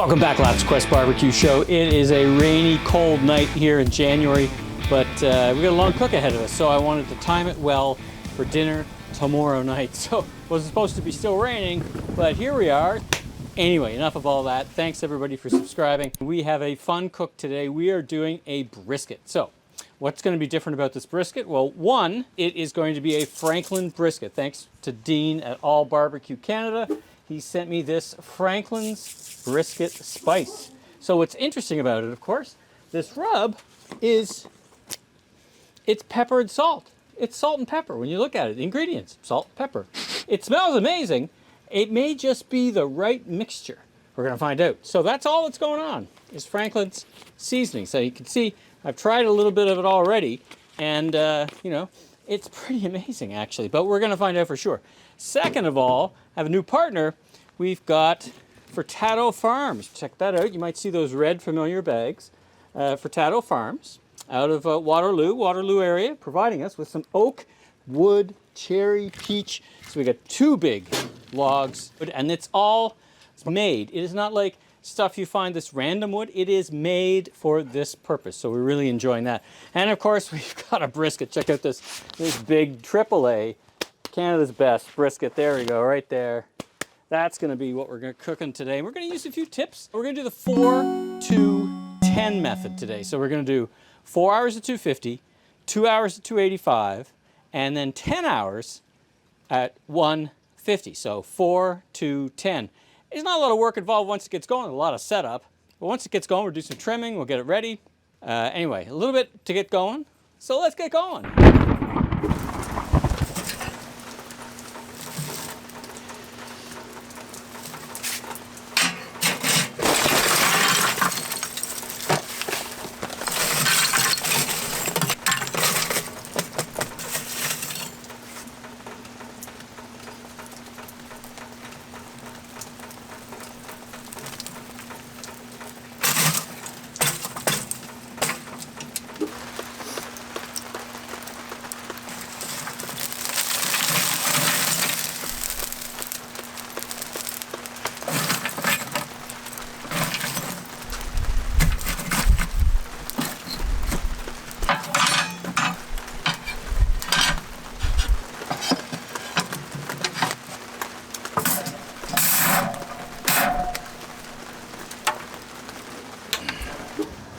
Welcome back, Last Request BBQ show. It is a rainy, cold night here in January, but we got a long cook ahead of us, so I wanted to time it well for dinner tomorrow night. So it wasn't supposed to be still raining, but here we are. Anyway, enough of all that. Thanks everybody for subscribing. We have a fun cook today. We are doing a brisket. So what's going to be different about this brisket? Well, one, it is going to be a Franklin brisket. Thanks to Dean at All Barbecue Canada. He sent me this Franklin's brisket spice. So what's interesting about it, of course, this rub is, it's pepper and salt. It's salt and pepper. When you look at it, the ingredients, salt, pepper. It smells amazing. It may just be the right mixture. We're going to find out. So that's all that's going on, is Franklin's seasoning. So you can see I've tried a little bit of it already, and you know, it's pretty amazing actually, but we're going to find out for sure. Second of all, I have a new partner. We've got Furtado Farms. Check that out. You might see those red familiar bags. Furtado Farms out of Waterloo area, providing us with some oak, wood, cherry, peach. So we got two big logs, and it's all made. It is not like stuff you find this random wood. It is made for this purpose. So we're really enjoying that. And of course, we've got a brisket. Check out this big AAA, Canada's best brisket. There we go, right there. That's going to be what we're going to cooking today. We're going to use a few tips. We're going to do the 4-2-10 method today. So we're going to do 4 hours at 250, 2 hours at 285, and then 10 hours at 150. So 4-2-10. There's not a lot of work involved once it gets going, a lot of setup. But once it gets going, we'll do some trimming, we'll get it ready. Anyway, a little bit to get going. So let's get going.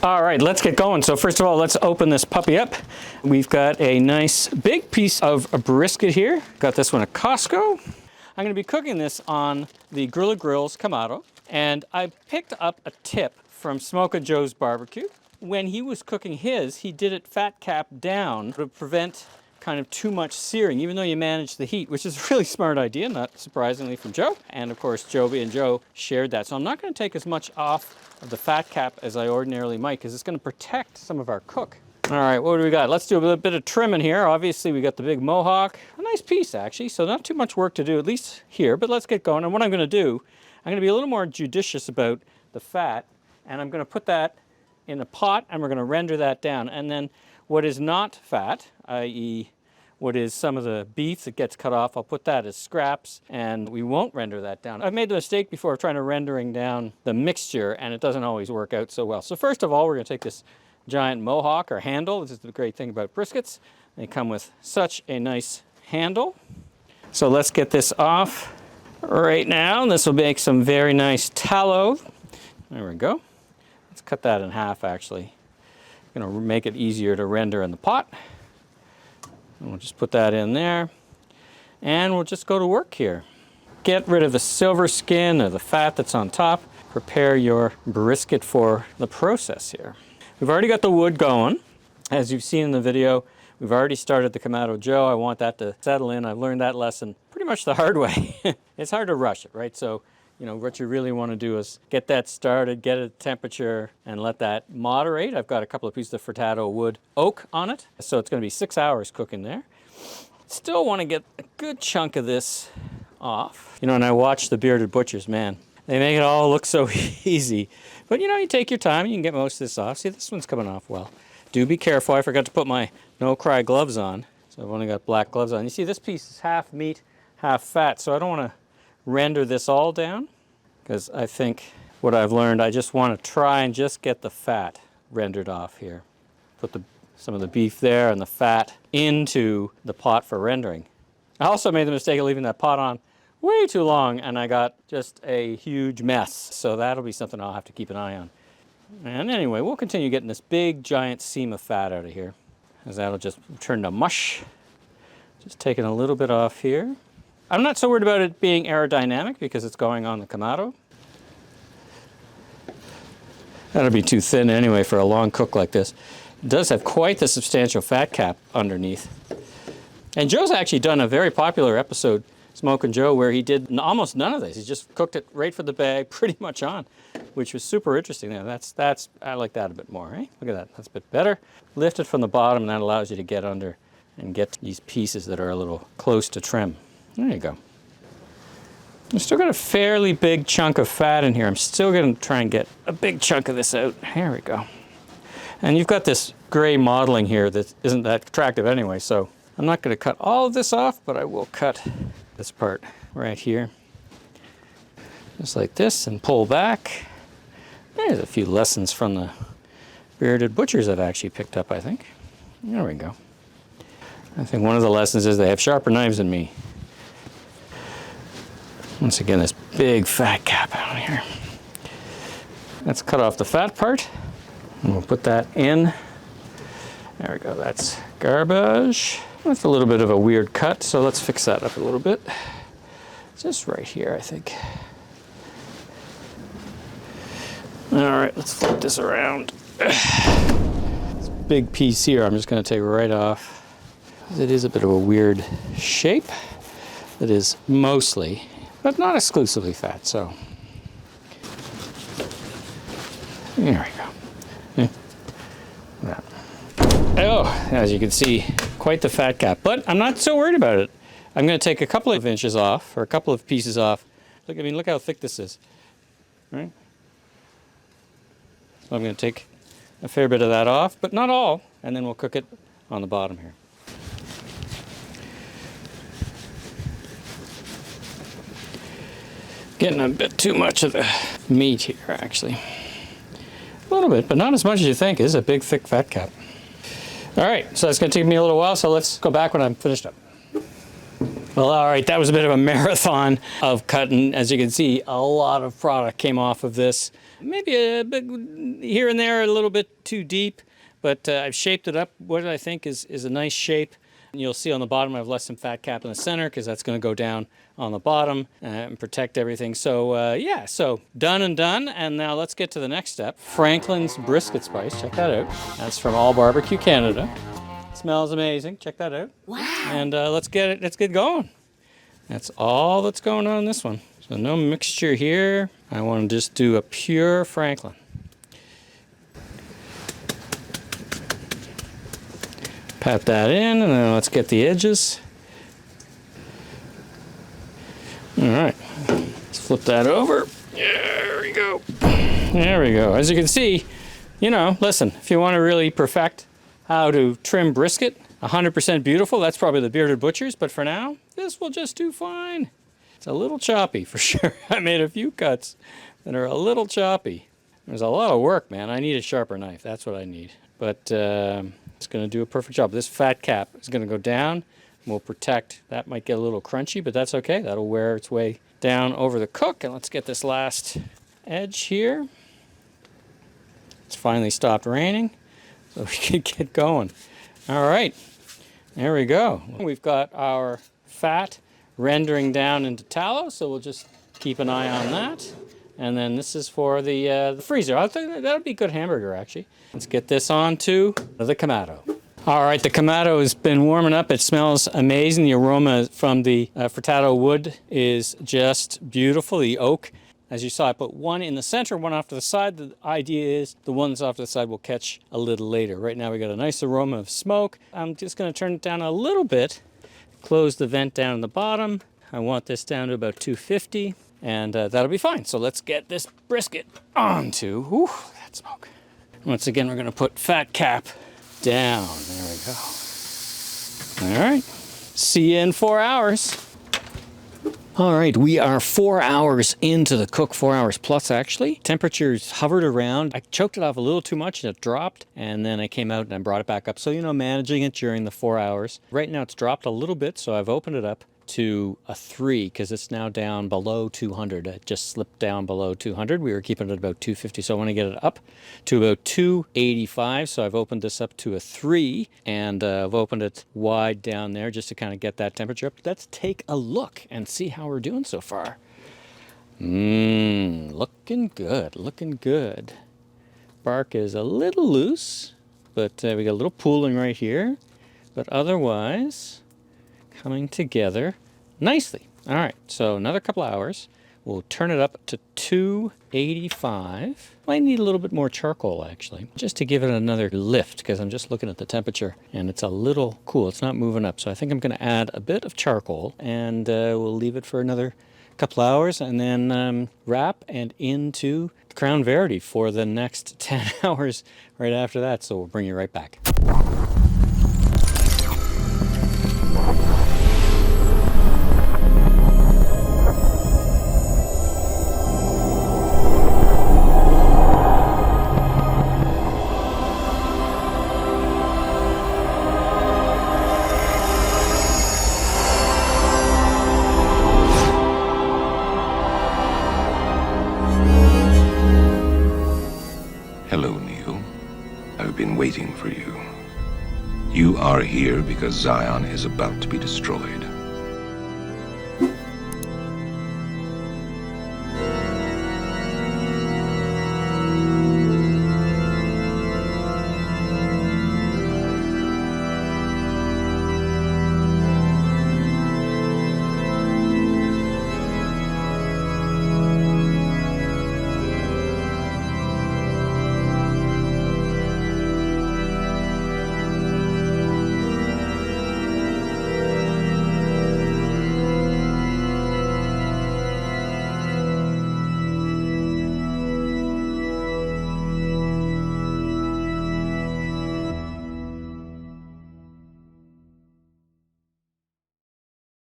All right, let's get going. So first of all, let's open this puppy up. We've got a nice big piece of a brisket here. Got this one at Costco. I'm gonna be cooking this on the Grilla Grills Komodo. And I picked up a tip from Smokin' Joe's Barbecue. When he was cooking his, he did it fat cap down to prevent kind of too much searing, even though you manage the heat, which is a really smart idea, not surprisingly from Joe. And of course, Joby and Joe shared that. So I'm not gonna take as much off of the fat cap as I ordinarily might, because it's gonna protect some of our cook. All right, what do we got? Let's do a little bit of trimming here. Obviously, we got the big mohawk. A nice piece, actually, so not too much work to do, at least here, but let's get going. And what I'm gonna do, I'm gonna be a little more judicious about the fat, and I'm gonna put that in a pot, and we're gonna render that down. And then what is not fat, i.e. what is some of the beef that gets cut off, I'll put that as scraps, and we won't render that down. I've made the mistake before of trying to rendering down the mixture, and it doesn't always work out so well. So first of all, we're gonna take this giant mohawk or handle. This is the great thing about briskets. They come with such a nice handle. So let's get this off right now. This will make some very nice tallow. There we go. Let's cut that in half, actually. I'm gonna make it easier to render in the pot. And we'll just put that in there, and we'll just go to work here. Get rid of the silver skin or the fat that's on top. Prepare your brisket for the process here. We've already got the wood going. As you've seen in the video, we've already started the Komodo Joe. I want that to settle in. I've learned that lesson pretty much the hard way. It's hard to rush it, right? So, you know, what you really want to do is get that started, get it at temperature, and let that moderate. I've got a couple of pieces of Furtado wood oak on it, so it's going to be 6 hours cooking there. Still want to get a good chunk of this off. You know, and I watch the Bearded Butchers, man. They make it all look so easy. But you know, you take your time, you can get most of this off. See, this one's coming off well. Do be careful. I forgot to put my no-cry gloves on, so I've only got black gloves on. You see, this piece is half meat, half fat, so I don't want to render this all down, because I think what I've learned. I just want to try and just get the fat rendered off here. Put some of the beef there and the fat into the pot for rendering. I also made the mistake of leaving that pot on way too long, and I got just a huge mess. So that'll be something I'll have to keep an eye on. And anyway, we'll continue getting this big giant seam of fat out of here, as that'll just turn to mush. Just taking a little bit off here. I'm not so worried about it being aerodynamic because it's going on the Komodo. That'll be too thin anyway for a long cook like this. It does have quite the substantial fat cap underneath. And Joe's actually done a very popular episode, Smokin' Joe, where he did almost none of this. He just cooked it right for the bag, pretty much on, which was super interesting. Now that's I like that a bit more, right? Look at that, that's a bit better. Lift it from the bottom, and that allows you to get under and get these pieces that are a little close to trim. There you go. I've still got a fairly big chunk of fat in here. I'm still going to try and get a big chunk of this out. Here we go. And you've got this gray modeling here that isn't that attractive anyway, so I'm not going to cut all of this off, but I will cut this part right here. Just like this, and pull back. There's a few lessons from the bearded butchers I've actually picked up, I think. There we go. I think one of the lessons is they have sharper knives than me. Once again, this big fat cap out here. Let's cut off the fat part, and we'll put that in. There we go, that's garbage. That's a little bit of a weird cut, so let's fix that up a little bit. Just right here, I think. All right, let's flip this around. This big piece here, I'm just gonna take right off. It is a bit of a weird shape. It is mostly, but not exclusively fat, so. There we go. That. Oh, as you can see, quite the fat cap, but I'm not so worried about it. I'm gonna take a couple of inches off, or a couple of pieces off. Look, I mean, look how thick this is, right? So I'm gonna take a fair bit of that off, but not all, and then we'll cook it on the bottom here. Getting a bit too much of the meat here, actually. A little bit, but not as much as you think. It is a big, thick fat cap. All right, so that's gonna take me a little while, so let's go back when I'm finished up. Well, all right, that was a bit of a marathon of cutting. As you can see, a lot of product came off of this. Maybe a bit here and there, a little bit too deep, but I've shaped it up. What I think is a nice shape. And you'll see on the bottom I've left some fat cap in the center because that's going to go down on the bottom and protect everything. So yeah, so done and done. And now let's get to the next step. Franklin's brisket spice. Check that out. That's from All Barbecue Canada. It smells amazing. Check that out. Wow. And let's get going. That's all that's going on in this one. So no mixture here. I want to just do a pure Franklin. Pat that in, and then let's get the edges. All right, let's flip that over. There we go. There we go. As you can see, you know, listen, if you want to really perfect how to trim brisket, 100% beautiful, that's probably the Bearded Butchers, but for now, this will just do fine. It's a little choppy for sure. I made a few cuts that are a little choppy. There's a lot of work, man. I need a sharper knife. That's what I need. But it's going to do a perfect job. This fat cap is going to go down and will protect. That might get a little crunchy, but that's okay. That'll wear its way down over the cook. And let's get this last edge here. It's finally stopped raining, so we can get going. All right, there we go. We've got our fat rendering down into tallow, so we'll just keep an eye on that. And then this is for the freezer. I think that'll be a good hamburger, actually. Let's get this onto the Komodo. All right, the Komodo has been warming up. It smells amazing. The aroma from the Furtado wood is just beautiful. The oak, as you saw, I put one in the center, one off to the side. The idea is the ones off to the side will catch a little later. Right now we got a nice aroma of smoke. I'm just gonna turn it down a little bit, close the vent down in the bottom. I want this down to about 250. And that'll be fine. So let's get this brisket onto, whew, that smoke. Once again, we're gonna put fat cap down. There we go. All right, see you in 4 hours. All right, we are 4 hours into the cook, 4 hours plus actually. Temperatures hovered around. I choked it off a little too much and it dropped, and then I came out and I brought it back up. So, managing it during the 4 hours. Right now it's dropped a little bit, so I've opened it up to a 3 because it's now down below 200. It just slipped down below 200. We were keeping it about 250, so I want to get it up to about 285. So I've opened this up to a 3, and I've opened it wide down there just to kind of get that temperature up. Let's take a look and see how we're doing so far. Looking good, looking good. Bark is a little loose, but we got a little pooling right here, but otherwise coming together nicely. All right, so another couple hours. We'll turn it up to 285. Might need a little bit more charcoal, actually, just to give it another lift, because I'm just looking at the temperature, and it's a little cool. It's not moving up, so I think I'm going to add a bit of charcoal, and we'll leave it for another couple hours, and then wrap and into Crown Verity for the next 10 hours right after that, so we'll bring you right back. Hello, Neil. I've been waiting for you. You are here because Zion is about to be destroyed.